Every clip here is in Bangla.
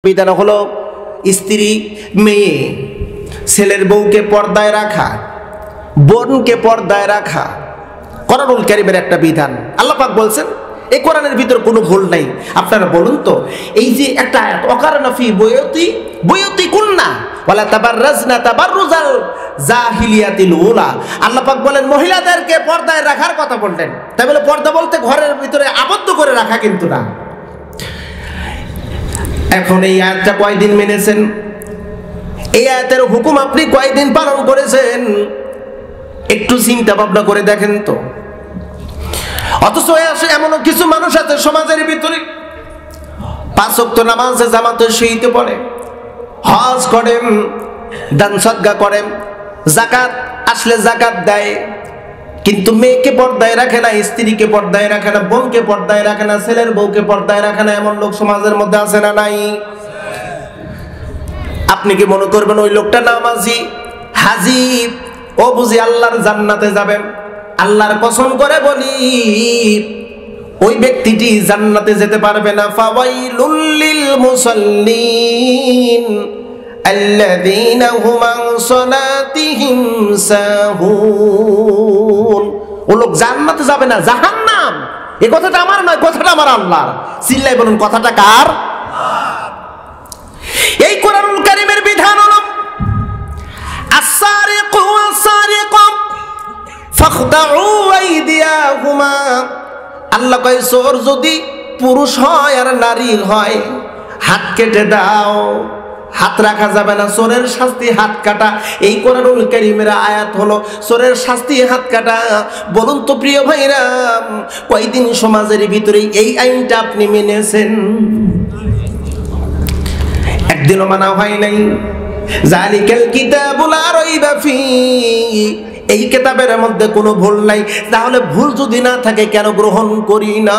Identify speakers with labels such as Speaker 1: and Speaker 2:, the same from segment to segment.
Speaker 1: বিধান হলো স্ত্রী মেয়ে ছেলের বউকে পর্দায় রাখা, বোনকে পর্দায় রাখা কোরআনুল কারীমের একটা বিধান। আল্লাহ পাক বলছেন এই কোরআনের ভিতর কোনো ভুল নাই। আপনারা বলুন তো, এই যে একটা আয়াত ওয়াকারনা ফি বুয়ুতিকুন্না ওয়ালা তাবাররাজনা তাবাররুজাল জাহিলিয়াতিল উলা, আল্লাহ পাক বলেন মহিলাদেরকে পর্দায় রাখার কথা বললেন। তাই বলে পর্দা বলতে ঘরের ভিতরে আবদ্ধ করে রাখা কিন্তু না। এখন এই আয়াতটা কয়দিন মেনেছেন? এই আয়াতের হুকুম আপনি কয়দিন পালন করেছেন? একটু চিন্তা ভাবনা করে দেখেন তো। অথচ এমন কিছু মানুষ আছে সমাজের ভিতরে 5 ওয়াক্ত নামাজে জামাতের সহিত পড়ে, হজ করেন, দান সদকা করেন, যাকাত আসলে যাকাত দেয়, কিন্তু মেয়েকে পর্দায় রাখে না, স্ত্রীকে পর্দায় রাখে না, বোনকে পর্দায় রাখে না, ছেলের বউকে পর্দায় রাখে না। এমন লোক সমাজের মধ্যে আছে না নাই? আপনি কি মনে করবেন ওই লোকটা নামাজি হাজি, ও বুঝি আল্লাহর জান্নাতে যাবেন? আল্লাহর কসম করে বলি ওই ব্যক্তিটি জান্নাতে যেতে পারবে না। ফাওয়াইলুল লিল মুসাল্লিন আল্লাযীনা হুম আন সালাতিহিম সাহুন। ও লোক জান্নাতে যাবে না, জাহান্নাম। এই কথাটা আমার নয়, কথাটা আমার আল্লাহর। চিল্লাই বলুন কথাটা কার? এই কোরআনুল কারীমের বিধান হলো আস-সারিকু ওয়াস-সারিকা ফাখদাউ আইদিয়াহুমা। আল্লাহ কয় চোর যদি পুরুষ হয় আর নারী হয় হাত কেটে দাও। হাত রাখা যাবে না, চোরের শাস্তি হাত কাটা। এই কোরআনুল কারীমের আয়াত হলো চোরের শাস্তি হাত কাটা। বলুন তো প্রিয় ভাইরা, কয়দিন সমাজের ভিতরে এই আইনটা আপনি মেনেছেন? একদিনও মানা হয় নাই। জালিকাল কিতাবু লা রাইবা ফীহি, এই কিতাবের মধ্যে কোনো ভুল নাই। তাহলে ভুল যদি না থাকে কেন গ্রহণ করি না?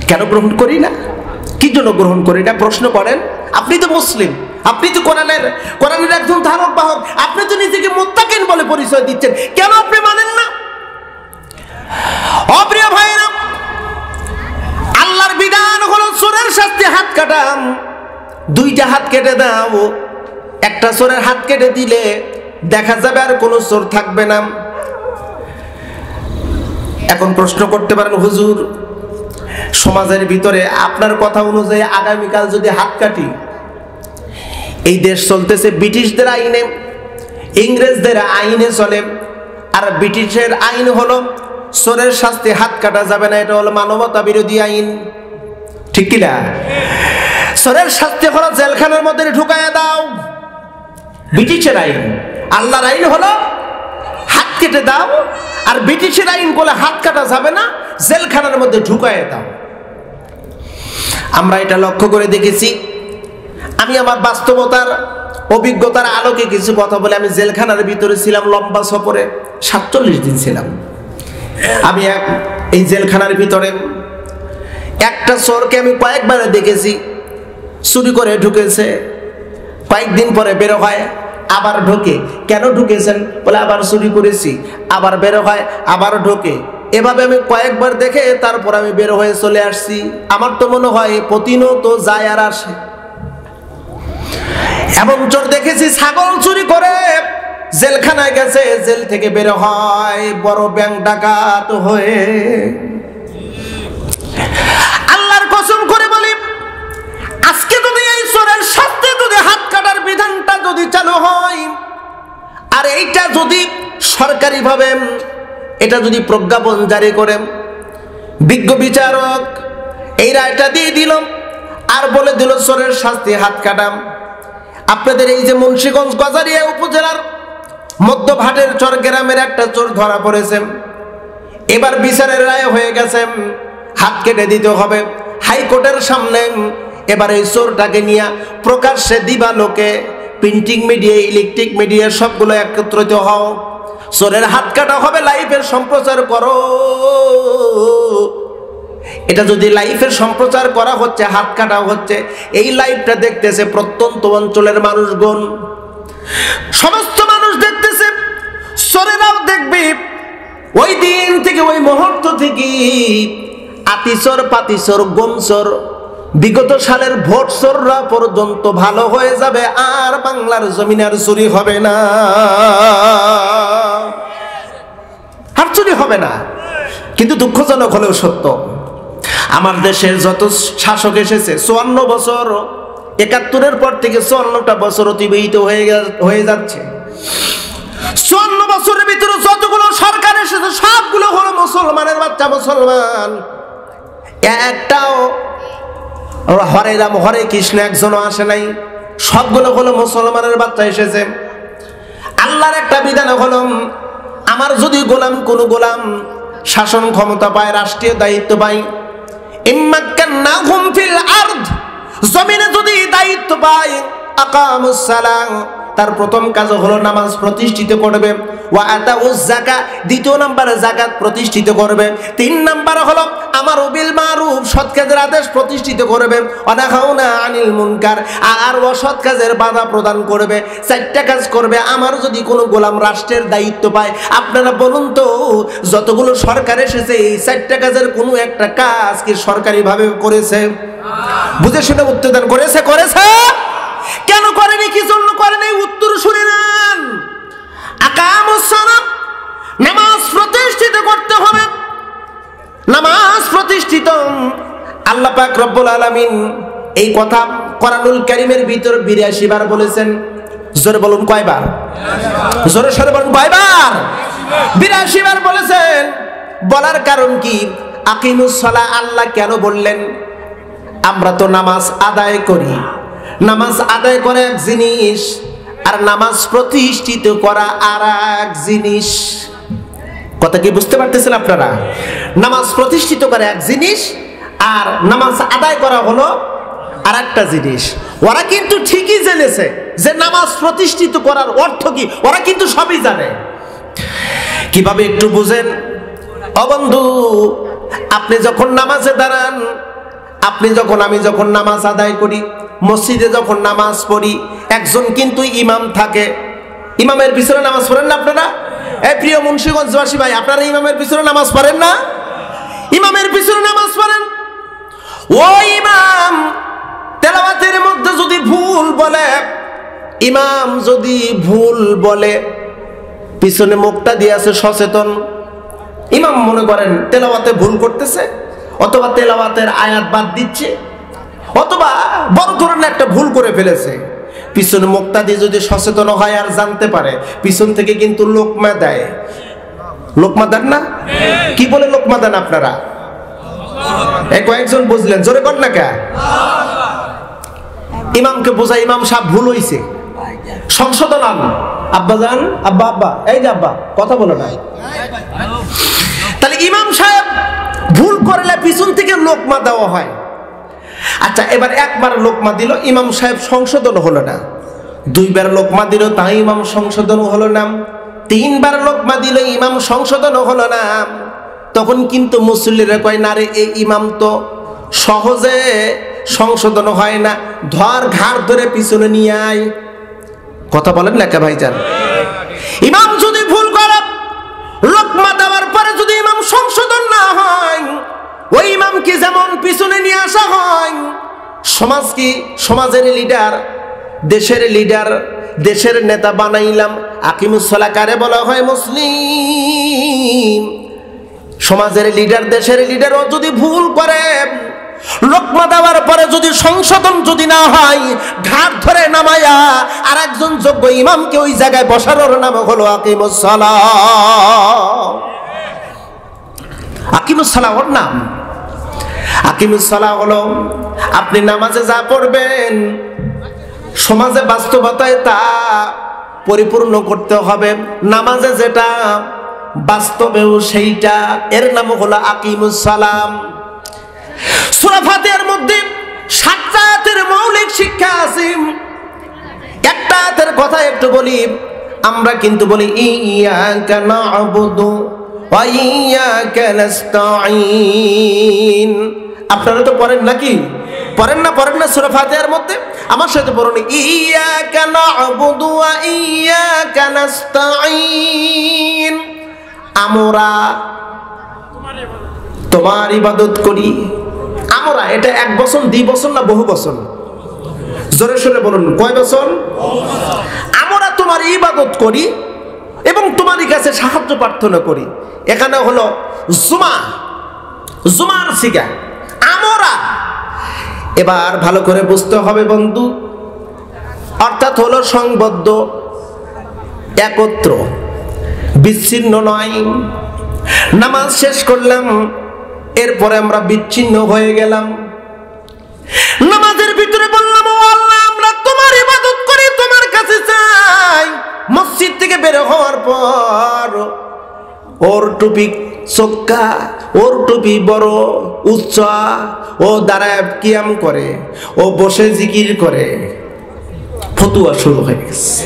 Speaker 1: কেন গ্রহণ করি না? কি জন্য গ্রহণ করি না প্রশ্ন করেন। আপনি তো মুসলিম, আপনি তো কোরআনের একজন ধারক বাহক, আপনি তো নিজেকে মুত্তাকিন বলে পরিচয় দিচ্ছেন, কেন আপনি মানেন না? অপ্রিয় ভাইরা, আল্লাহর বিধান হলো চোরের শাস্তি হাত কাটা। 2টা হাত কেটে দাও। একটা চোরের হাত কেটে দিলে দেখা যাবে আর কোনো চোর থাকবে না। এখন প্রশ্ন করতে পারেন, হুজুর সমাজের ভিতরে আপনার কথা অনুযায়ী আগামীকাল যদি হাত কাটি, এই দেশ চলতেছে ব্রিটিশদের আইনে, ইংরেজদের আইনে চলে। আর ব্রিটিশের আইন হলো চোরের শাস্তি হাত কাটা যাবে না, এটা হলো মানবতা বিরোধী আইন, ঠিক কিনা? চোরের শাস্তি হলো জেলখানার মধ্যে ঢুকায়া দাও, ব্রিটিশের আইন। আল্লাহর আইন হলো হাত কেটে দাও, আর ব্রিটিশের আইন বলে হাত কাটা যাবে না, জেলখানার মধ্যে ঢুকায়া দাও। আমরা এটা লক্ষ্য করে দেখেছি। আমি আমার বাস্তবতার অভিজ্ঞতার আলোকে কিছু কথা বলে, আমি জেলখানার ভিতরে ছিলাম লম্বা সফরে, 47 দিন ছিলাম আমি এই জেলখানার ভিতরে। একটা চোরকে আমি কয়েকবার দেখেছি চুরি করে ঢুকেছে, কয়েকদিন পরে বের হয়, আবার ঢোকে। কেন ঢুকেছেন? বলে আবার চুরি করেছি, আবার বের হয়, আবার ঢোকে। এভাবে আমি কয়েকবার দেখে তারপর আমি বের হয়ে চলে আসছি। আমার তো মনে হয় প্রতিনিয়ত যায় আর আসে। এমন চোর দেখেছি ছাগল চুরি করে জেলখানায় গেছে, জেল থেকে বের হয় বড় ব্যাংক ডাকাত হয়ে। আল্লাহর কসম করে বলি, আজকে যদি এই চোরের শাস্তি যদি হাত কাটার বিধানটা যদি চালু হয়, আর এইটা যদি সরকারিভাবে এটা যদি প্রজ্ঞাপন জারি করে, বিজ্ঞ বিচারক এই রায়টা দিয়ে দিল আর বলে দিল চোরের শাস্তি হাত কাটাম। আপনাদের এই যে মুন্সিগঞ্জ গজারিয়া উপজেলার মধ্যভাটের চর গ্রামের একটা চোর ধরা পড়েছে, এবার বিচারের রায় হয়ে গেছে, হাত কেটে দিতে হবে হাইকোর্টের সামনে। এবার এই চোরটাকে নিয়ে প্রকাশ্যে দিবালোকে প্রিন্টিং মিডিয়া, ইলেকট্রিক মিডিয়া সবগুলো একত্রিত হও, চোরের হাত কাটা হবে, লাইভের সম্প্রচার করো। এটা যদি লাইভের সম্প্রচার করা হচ্ছে, হাত কাটা হচ্ছে, এই লাইভটা দেখতেছে প্রত্যন্ত অঞ্চলের মানুষগণ, সমস্ত মানুষ দেখতেছে, চোরেরাও দেখবে। ওই দিন থেকে, ওই মুহূর্ত থেকে আতিচোর, পাতিচোর, গোমচোর বিগত সালের ভোট চোররা পর্যন্ত ভালো হয়ে যাবে, আর বাংলার জমিনে আর চুরি হবে না, আর চুরি হবে না। কিন্তু দুঃখজনক হলেও সত্য, আমার দেশের যত শাসক এসেছে 54 বছর, 71-এর পর থেকে 54টা বছর অতিবাহিত হয়ে যাচ্ছে। 54 বছরের ভিতরে যতগুলো সরকার এসেছে সবগুলো হলো মুসলমানের বাচ্চা মুসলমান। একটাও হরে রাম হরে কৃষ্ণ একজনও আসে নাই, সবগুলো হলো মুসলমানের বাচ্চা এসেছে। আল্লাহর একটা বিধান হলো, আমার যদি গোলাম কোনো গোলাম শাসন ক্ষমতা পায়, রাষ্ট্রীয় দায়িত্ব পায়, ইম্মাক্কান্নাহুম ফিল আরদ, জমিনে যদি দায়িত্ব পায়, আকামুস সালাম, তার প্রথম কাজ হলো নামাজ প্রতিষ্ঠিত করবে, ওয়া আতাউজ যাকাত, দ্বিতীয় নম্বরে যাকাত প্রতিষ্ঠিত করবে, 3 নম্বর হলো আমারু বিল মারুফ, সৎ কাজের আদেশ প্রতিষ্ঠিত করবে, ওয়া নাহাউনা আনিল মুনকার, আর অসৎ কাজের বাধা প্রদান করবে। 4টা কাজ করবে। আমার যদি কোনো গোলাম রাষ্ট্রের দায়িত্ব পায়, আপনারা বলুন তো যতগুলো সরকার এসেছে এই 4টা কাজের কোনো একটা কাজ কি সরকারিভাবে করেছে? বুঝে শুনে উত্তর দেন, করেছে? করেছে? কেন করেনি? কি জন্য করেনি? উত্তর শুনে নেন। আকামুস সালাত, নামাজ প্রতিষ্ঠিত করতে হবে। নামাজ প্রতিষ্ঠিত, আল্লাহ পাক রব্বুল আলামিন এই কথা কোরআনুল কারীমের ভিতর 82 বার বলেছেন। জোরে বলুন কয়বার? জোরে সরে বলুন কয়বার? 82 বার বলেছেন। বলার কারণ কি? আকিমুস সালাহ আল্লাহ কেন বললেন? আমরা তো নামাজ আদায় করি, নামাজ আদায় করা এক জিনিস, আর নামাজ প্রতিষ্ঠিত করা আর এক জিনিস। কথা কি বুঝতে পারতেছেন আপনারা? নামাজ প্রতিষ্ঠিত করা এক জিনিস, আর নামাজ আদায় করা হলো আর একটা জিনিস। ওরা কিন্তু ঠিকই জেনেছে যে নামাজ প্রতিষ্ঠিত করার অর্থ কি, ওরা কিন্তু সবই জানে। কিভাবে একটু বুঝেন। ও বন্ধু, আপনি যখন নামাজে দাঁড়ান, আমি যখন নামাজ আদায় করি, মসজিদে যখন নামাজ পড়ি, একজন কিন্তু ইমাম থাকে। ইমামের পিছনে নামাজ পড়েন না আপনারা? এই প্রিয় মুন্সিগঞ্জবাসী ভাই, আপনারা ইমামের পিছনে নামাজ পড়েন না? ইমামের পিছনে নামাজ পড়েন। ওই ইমাম তেলাওয়াতের মধ্যে যদি ভুল বলে, ইমাম যদি ভুল বলে, পিছনে মুখটা দিয়ে আছে সচেতন, ইমাম মনে করেন তেলাওয়াতে ভুল করতেছে, অথবা তেলাওয়াতের আয়াত বাদ দিচ্ছে, অথবা বড় ধরনের একটা ভুল করে ফেলেছে, পিছনে মুক্তা দিয়ে যদি সচেতন হয় আর জানতে পারে, পিছন থেকে কিন্তু লোকমা দেয়। লোকমা দেন না? কি বলে লোকমা দেন আপনারা? এই কয়েকজন বুঝলেন, জোরে কর না কে? ইমামকে বোঝায়, ইমাম সাহেব ভুল হইছে, সংশোধন আন। আব্বা যান, আব্বা আব্বা, এই যে আব্বা, কথা বলো না। তাহলে ইমাম সাহেব ভুল করলে পিছন থেকে লোকমা দেওয়া হয়। আচ্ছা, এবার একবার লোকমা দিল, ইমাম সাহেব সংশোধন হলো না। 2 বার লোকমা দিল, তাই ইমাম সংশোধন হলো না। 3 বার লোকমা দিল, ইমাম সংশোধন হলো না। তখন কিন্তু মুসল্লিরা কয়, না রে, এই ইমাম তো সহজে সংশোধন হয় না, ধর ঘাড় ধরে পিছনে নিয়ে আয়। কথা বলেন না কে ভাইজান? ইমাম যদি ভুল করে, লোকমা দেওয়ার পরে যদি ইমাম সংশোধন না হয়, ওই ইমামকে যেমন পিছনে নিয়ে আসা হয়, সমাজ কি, সমাজের লিডার, দেশের লিডার, দেশের নেতা বানাইলাম। আকিমুস সালাহ কারে বলা হয়? মুসলিম। সমাজের লিডার, দেশের লিডারও যদি ভুল করে, লোকমা দেওয়ার পরে যদি সংশোধন যদি না হয়, ঘাট ধরে নামায়া আর একজন যোগ্য ইমামকে ওই জায়গায় বসানোর নাম হলো আকিমুস সালাহ। আকিমুস সালাহ ওর নাম। আকিমুস সালাহ হলো আপনি নামাজে যা পড়বেন, সমাজে বাস্তবতায় তা পরিপূর্ণ করতে হবে। নামাজে যেটা বাস্তবেও সেইটা, এর নাম হলো আকিমুস সালাম। সূরা ফাতিহার মধ্যে 7টা আয়াতের মৌলিক শিক্ষা আছে। একটা আয়াতের কথা একটু বলি। আমরা কিন্তু বলি ইয়্যাকা না'বুদু ওয়া ইয়্যাকা নাস্তাঈন। আপনারা তো পড়েন নাকি? পড়েন না সূরা ফাতিহার মধ্যে? আমার সাথে পড়ুন, ইয়্যাকা না'বুদু ওয়া ইয়্যাকা নাস্তাঈন। আমরা তোমার ইবাদত করি, আমরা এটা 1 বছর 2 বছর না বহু বছর? জোরে সোরে বলুন, কয় বছর? আমরা তোমার ইবাদত করি এবং তোমারই কাছে সাহায্য প্রার্থনা করি। এখানে হলো জুমার সিগা আমরা। এবার ভালো করে বুঝতে হবে বন্ধু, অর্থাৎ হলো সংবদ্ধ, একত্র, বিচ্ছিন্ন নয়। নামাজ শেষ করলাম, এরপরে আমরা বিচ্ছিন্ন হয়ে গেলাম। নামাজের ভিতরে বললাম, ও আল্লাহ, আমরা তোমার ইবাদত করি, তোমার কাছে চাই। মসজিদ থেকে বের হওয়ার পর ওর টুপি চোক্কা, ওর টুপি বড় উচ্চা, ও দাঁড়ায় কিয়াম করে, ও বসে জিকির করে, ফতুয়া শুরু হয়ে গেছে।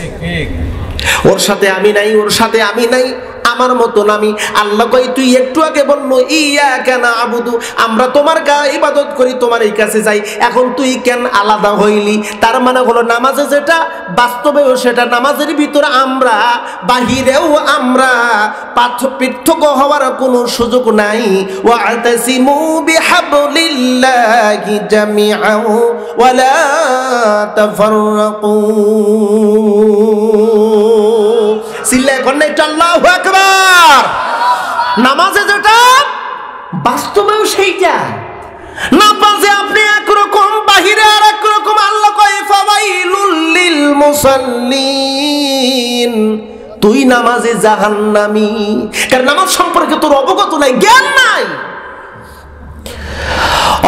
Speaker 1: ওর সাথে আমি নাই, ওর সাথে আমি নাই, আমার মতন আমি। আল্লাহ কই, তুই একটু আগে বললো ইয়াকা না'বুদু, আমরা তোমার ইবাদত করি, তোমার এই কাছে যাই। এখন তুই কেন আলাদা হইলি? তার মানে হলো নামাজে যেটা, বাস্তবেও সেটা। নামাজের ভিতরে আমরা, বাহিরেও আমরা, পৃথক হওয়ার কোনো সুযোগ নাই। ওয়া'তাসিমু বিহাবলিল্লাহি জামিআন ওয়া লা তাফাররাকু। সিল্লায় কোন নাই? আল্লাহু আকবার। নামাজে যেটা, বাস্তবেও সেইটা। নামাজে আপনি একরকম, বাহিরে আর একরকম। আল্লাহ কয় ফাওয়াইলুল লিল মুসাল্লিন, তুই নামাজে জাহান্নামী। কারণ নামাজ সম্পর্কে তোর অবগত নাই, জ্ঞান নাই।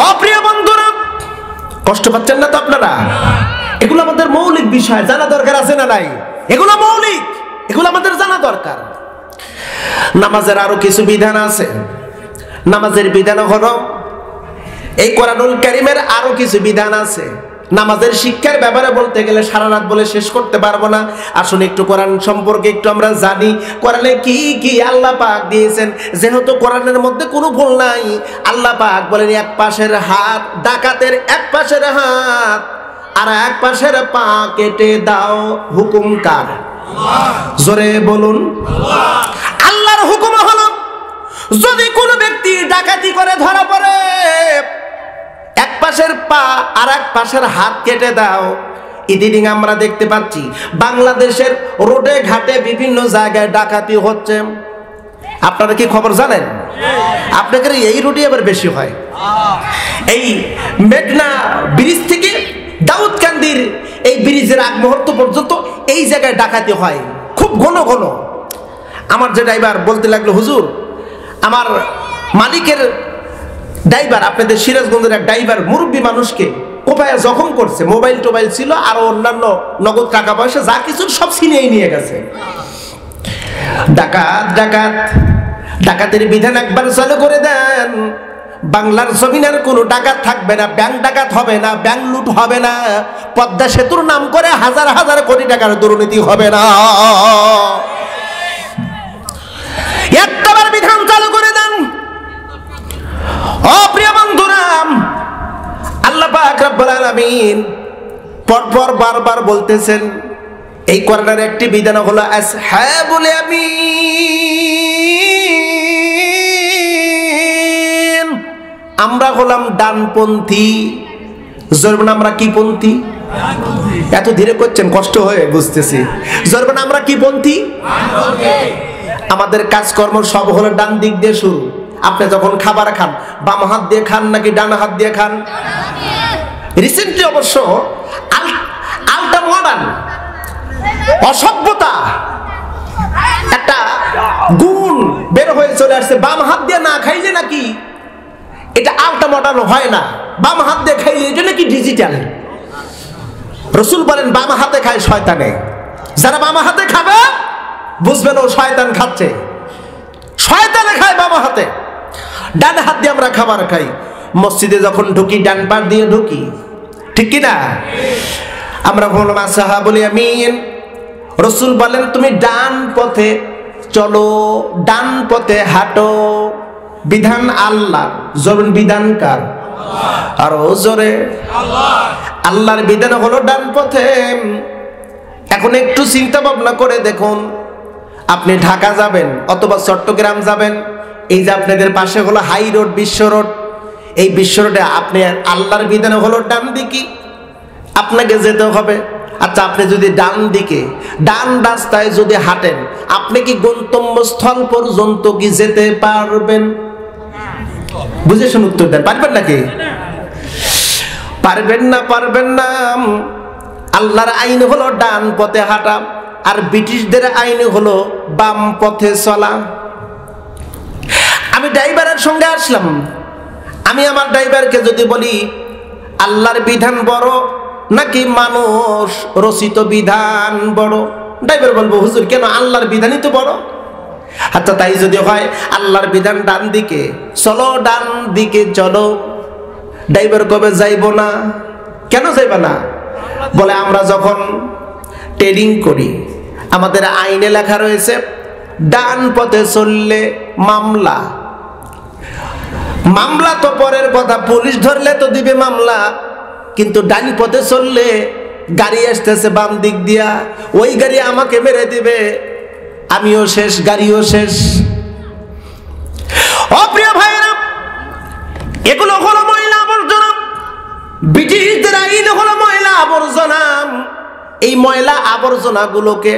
Speaker 1: অপ্রিয় বন্ধুরা, কষ্ট পাচ্ছেন না তো আপনারা? এগুলো আমাদের মৌলিক বিষয়, জানা দরকার আছে না নাই? এগুলো মৌলিক, এগুলো আমাদের জানা দরকার। নামাজের আরো কিছু বিধান আছে। নামাজের বিধান হলো, এই কোরআনুল কারীমের আরো কিছু বিধান আছে। নামাজের শিক্ষার ব্যাপারে বলতে গেলে সারা রাত বলে শেষ করতে পারবো না। আসুন একটু কোরআন সম্পর্কে একটু আমরা জানি, কোরআনে কি কি আল্লাহ পাক দিয়েছেন। যেহেতু কোরআনের মধ্যে কোনো ভুল নাই, আল্লাহ পাক বলেন, এক পাশের হাত, ডাকাতের এক পাশের হাত আর এক পাশের পা কেটে দাও। হুকুম কার? জোরে বলুন। আল্লাহর হুকুম হলো, যদি কোনো ব্যক্তি ডাকাতি করে ধরা পড়ে, এক পাশের পা আর এক পাশের হাত কেটে দাও। ইদানিং আমরা দেখতে পাচ্ছি বাংলাদেশের রোডে ঘাটে বিভিন্ন জায়গায় ডাকাতি হচ্ছে। আপনারা কি খবর জানেন? আপনাদের এই রোডে আবার বেশি হয়। এই মেঘনা ব্রিজ থেকে দাউদকান্দির এই ব্রিজের আগ মুহূর্ত পর্যন্ত এই জায়গায় ডাকাতি হয় খুব ঘন ঘন। আমার যে ড্রাইভার বলতে লাগলো, হুজুর, আমার মালিকের ড্রাইভার, আপনাদের সিরাজগঞ্জের এক ড্রাইভার মুরব্বী মানুষকে কোপায়া জখম করছে। মোবাইল টোবাইল ছিল, আরো অন্যান্য নগদ টাকা পয়সা যা কিছু সব ছিনিয়ে নিয়ে গেছে। ডাকাত ডাকাত ডাকাতের বিধান একবার চালু করে দেন, বাংলার জমিনের কোনো ডাকাত থাকবে না, ব্যাংক ডাকাত হবে না, ব্যাংক লুট হবে না, পদ্মা সেতুর নাম করে হাজার হাজার কোটি টাকার দুর্নীতি হবে না। একটাবার বিধান চালু করে দেন। ও প্রিয় বন্ধুরা, আল্লাহ পাক রব্বুল আলামিন পরপর বারবার বলতেছেন, এই কোরআনের একটি বিধান হলো আসহাবুল ইয়ামিন, আমরা হলাম ডানপন্থী। জরবেন আমরা কি পন্থী? এত ধীরে করছেন, কষ্ট হয়ে বুঝতেছি। জরবেন আমরা কি পন্থী? আমাদের কাজকর্ম সব হলো ডান দিক দিয়ে শুরু। আপনি যখন খাবার খান, বাম হাত দিয়ে খান নাকি ডান হাত দিয়ে খান? রিসেন্টলি অবশ্য আলটা মডার্ন অসভ্যতা একটা গুণ বের হয়ে চলে আসছে, বাম হাত দিয়ে না খাইলে নাকি এটা আলটা মডার্ন হয় না, বাম হাত দিয়ে খাইলে এটা নাকি ডিজিটাল। রসুল বলেন, বাম হাতে খায় শয়তানে। যারা বাম হাতে খাবে বুঝবেন ও শয়তান খাচ্ছে। শয়তানে খায় বাম হাতে, ডান হাত দিয়ে আমরা খাবার খাই। মসজিদে যখন ঢুকি ডান পা দিয়ে ঢুকি, ঠিক কিনা? আমরা বললাম আসহাবুল ইয়ামিন। রসুল বলেন, তুমি ডান পথে চলো, ডান পথে হাঁটো। বিধান আল্লাহ, জরুন বিধান কার? আর ও জোরে আল্লাহর বিধান হলো ডান পথে। এখন একটু চিন্তা ভাবনা করে দেখুন, আপনি ঢাকা যাবেন অথবা চট্টগ্রাম যাবেন, এই যে আপনাদের পাশে হলো হাই রোড, বিশ্ব রোড, এই বিশ্ব রোডে আপনি আল্লাহর বিধানে হলো ডান দিকে আপনাকে যেতে হবে। আচ্ছা, আপনি যদি ডান রাস্তায় যদি হাঁটেন, আপনি কি গন্তব্যস্থল পর্যন্ত কি যেতে পারবেন? বুঝে শুনে উত্তর দেন, পারবেন নাকি? পারবেন না। আল্লাহর আইন হলো ডান পথে হাঁটা, আর ব্রিটিশদের আইন হলো বাম পথে চলা। আমি ড্রাইভারের সঙ্গে আসলাম, আমি আমার ড্রাইভারকে যদি বলি আল্লাহর বিধান বড় নাকি মানুষ রচিত বিধান বড়, ড্রাইভার বলবো হুজুর কেন, আল্লাহর বিধানই তো বড়। আচ্ছা, তাই যদি হয় আল্লাহর বিধান ডান দিকে, চলো ডান দিকে চলো। ড্রাইভার কবে যাইব না? কেন যাইব না? বলে আমরা যখন ট্রেডিং করি আমাদের আইনে লেখা রয়েছে ডান পথে চললে মামলা। তো পরের কথা, পুলিশ ধরলে তো দিবে মামলা, কিন্তু ডান পথে চললে গাড়ি আসতেছে বাম দিক দিয়া, ওই গাড়ি আমাকে মেরে দিবে, আমিও শেষ, গাড়িও শেষ। অপ্রিয় ভাইরা, এগুলো হলো ময়লা আবর্জনা। ব্রিটিশদের আইন হলো ময়লা আবর্জনা। এই ময়লা আবর্জনা গুলোকে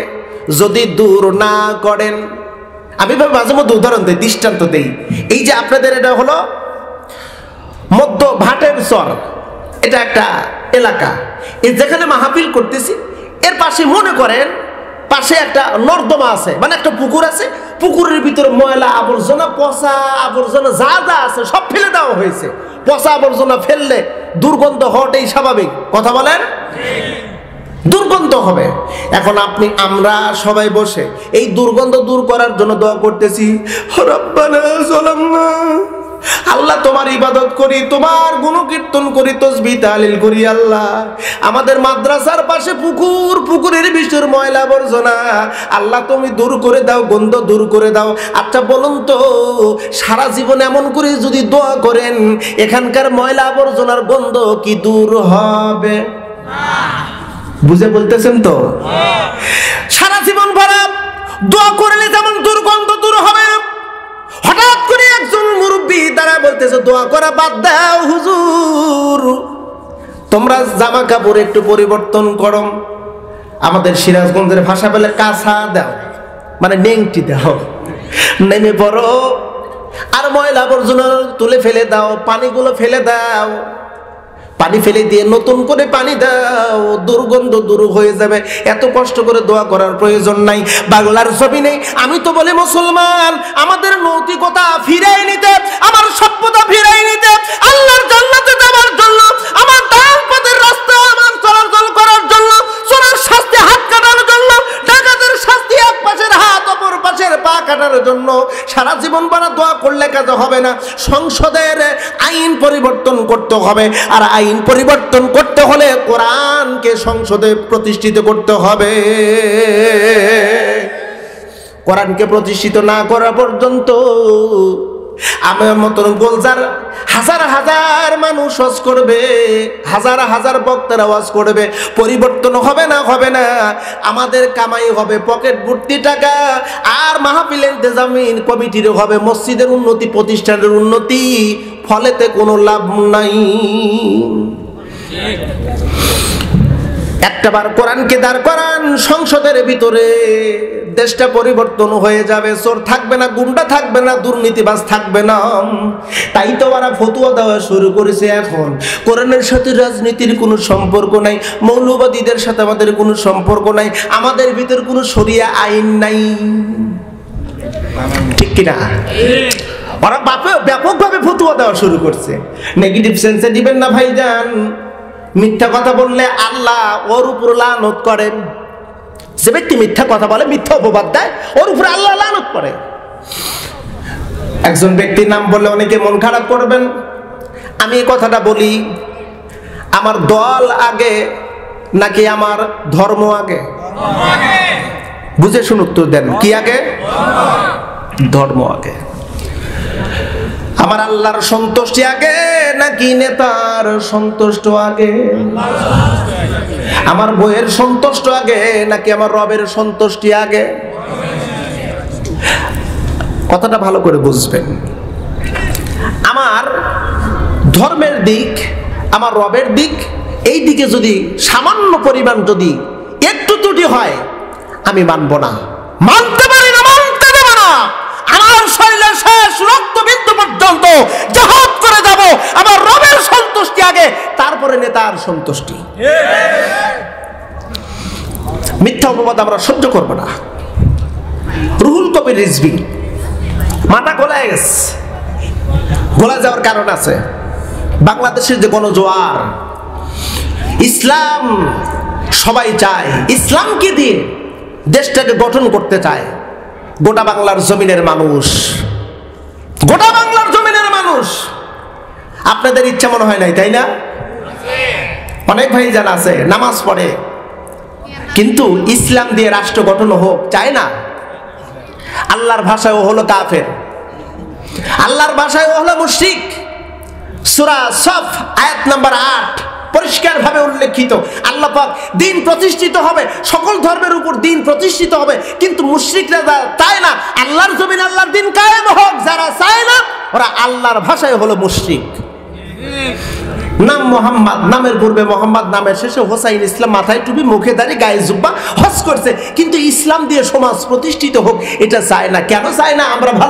Speaker 1: যদি দূর না করেন, আমি মাঝে মধ্যে উদাহরণ দিই, দৃষ্টান্ত দেই। এই যে আপনাদের এটা হলো মধ্য ভাটের চর, এটা একটা এলাকা, যেখানে মাহফিল করতেছি, এর পাশে মনে করেন পাশে একটা নর্দমা আছে, মানে একটা পুকুর আছে, পুকুরের ভিতরে ময়লা আবর্জনা, পচা আবর্জনা যা আছে সব ফেলে দেওয়া হয়েছে। পচা আবর্জনা ফেললে দুর্গন্ধ হওয়াটাই স্বাভাবিক, কথা বলেন, দুর্গন্ধ হবে। এখন আমরা সবাই বসে এই দুর্গন্ধ দূর করার জন্য দোয়া করতেছি, রব্বানা যালামনা, আল্লাহ তোমার ইবাদত করি, তোমার গুণকীর্তন করি, তাসবিহ তাহলিল করি। আল্লাহ, আমাদের মাদ্রাসার পাশে পুকুর, পুকুরের ভিতর ময়লা আবর্জনা, আল্লাহ তুমি দূর করে দাও, গন্ধ দূর করে দাও। আচ্ছা বলুন তো, সারা জীবন এমন করে যদি দোয়া করেন, এখানকার ময়লা আবর্জনার গন্ধ কি দূর হবে? বুঝে বলতেছেন তো? সারা জীবন ভরা দোয়া করলে যেমন দুর্গন্ধ দূর হবে, হঠাৎ করে একজন মুরব্বী তারা বলতেছে দোয়া করা বাদ দাও হুজুর, তোমরা জামা কাপড় একটু পরিবর্তন করো। আমাদের সিরাজগঞ্জের ভাষা বলে কাঁচা দাও, মানে নেংটি দাও, নেমে পড়ো, আর ময়লা আবর্জনা তুলে ফেলে দাও, পানিগুলো ফেলে দাও, পানি ফেলে দিয়ে নতুন করে পানি দাও, দুর্গন্ধ দূর হয়ে যাবে। এত কষ্ট করে দোয়া করার প্রয়োজন নাই। বাংলার ছবি নেই, আমি তো বলি মুসলমান, আমাদের নৈতিকতা ফিরাই নিতে, আমার সভ্যতা ফিরাই নিতে, আল্লাহর জান্নাতে যাওয়ার জন্য, আমার ডান পথের রাস্তা আমার চলাচল করার জন্য, চোরের শাস্তি হাত কাটার জন্য, ডাকাতের শাস্তি এক পাশের হাত অপর পাশের পা কাটার জন্য সারা জীবন ভরা দোয়া করলে কাজ হবে না। সংসদের আইন পরিবর্তন করতে হবে, আর আইন পরিবর্তন করতে হলে কোরআনকে সংসদে প্রতিষ্ঠিত করতে হবে। কোরআনকে প্রতিষ্ঠিত না করা পর্যন্ত আমার মতন গোলজার হাজার হাজার মানুষ ওয়াজ করবে, হাজার হাজার বক্তারা ওয়াজ করবে, পরিবর্তন হবে না। আমাদের কামাই হবে পকেট ভর্তি টাকা, আর মাহফিলের ইন্তেজামিন কমিটির হবে মসজিদের উন্নতি, প্রতিষ্ঠানের উন্নতি, ফলেতে কোনো লাভ নাই। একটাবার কোরআনকে দাঁড় করান সংসদের ভিতরে, দেশটা পরিবর্তন হয়ে যাবে। চোর থাকবে না, গুন্ডা থাকবে না, দুর্নীতিবাজ থাকবে না। তাই তো ওরা ফতোয়া দেওয়া শুরু করেছে এখন, কোরআনের সাথে রাজনীতির কোনো সম্পর্ক নাই, মৌলবাদীদের সাথে আমাদের কোনো সম্পর্ক নাই, আমাদের ভিতর কোনো শরিয়া আইন নাই, ঠিক কিনা? ওরা ব্যাপকভাবে ফতোয়া দেওয়া শুরু করছে। নেগেটিভ সেন্সে দিবেন না ভাইজান, মিথ্যা কথা বললে আল্লাহ ওর উপর লানত করেন। যে ব্যক্তি মিথ্যা কথা বলে, মিথ্যা অপবাদ দেয়, ওর উপরে আল্লাহ লানত করে। একজন ব্যক্তির নাম বললে অনেকে মন খারাপ করবেন, আমি এই কথাটা বলি, আমার দল আগে নাকি আমার ধর্ম আগে? বুঝে শুনে উত্তর দেন, কি আগে? ধর্ম আগে। আমার আল্লাহর সন্তুষ্টি আগে নাকি নেতার সন্তুষ্ট আগে? আমার বইয়ের সন্তুষ্ট আগে নাকি আমার রবের সন্তুষ্টি আগে? কথাটা ভালো করে বুঝবেন। আমার ধর্মের দিক, আমার রবের দিক, এই দিকে যদি সামান্য পরিমাণ যদি একটু ত্রুটি হয় আমি মানব না, মানতে পারি না, মানতে দেব না। আমার শরীরের শেষ রক্তবিন্দু পর্যন্ত জিহাদ করে যাব, আমার রবের সন্তুষ্টি আগে, তারপরে নেতার সন্তুষ্টি। মিথ্যা অপবাদ আমরা সহ্য করব না। রুহুল কবির রিজভী মাথা গোলায় গেছে, গোলা যাওয়ার কারণ আছে। বাংলাদেশের যে গণজোয়ার, ইসলাম সবাই চায়, ইসলামকে দিয়ে দেশটাকে গঠন করতে চায়। গোটা বাংলার জমিনের মানুষ, গোটা বাংলার জমিনের মানুষ, আপনাদের ইচ্ছা মনে হয় নাই, তাই না? অনেক ভাই জানা আছে নামাজ পড়ে, কিন্তু ইসলাম দিয়ে রাষ্ট্র গঠন হোক চায় না। আল্লাহর ভাষায় ও হলো কাফের, আল্লাহর ভাষায় ও হলো মুশরিক। সূরা সফ আয়াত নাম্বার 8 পরিষ্কার ভাবে উল্লেখিত, আল্লাহ পাক দিন প্রতিষ্ঠিত হবে, সকল ধর্মের উপর দিন প্রতিষ্ঠিত হবে, কিন্তু মুশরিকরা চায় না আল্লাহর জমিনে আল্লাহর দিন কায়েম হোক। যারা চায় না ওরা আল্লাহর ভাষায় হলো মুশরিক। নাম মোহাম্মদ, নামের পূর্বে মোহাম্মদ, নামের শেষে হোসাইন, ইসলাম, মাথায় টুপি, মুখে দাড়ি, গায়ে জুব্বা, হজ করছে, কিন্তু ইসলাম দিয়ে সমাজ প্রতিষ্ঠিত হোক এটা চায় না। কেন চায় না? আমরা ভালো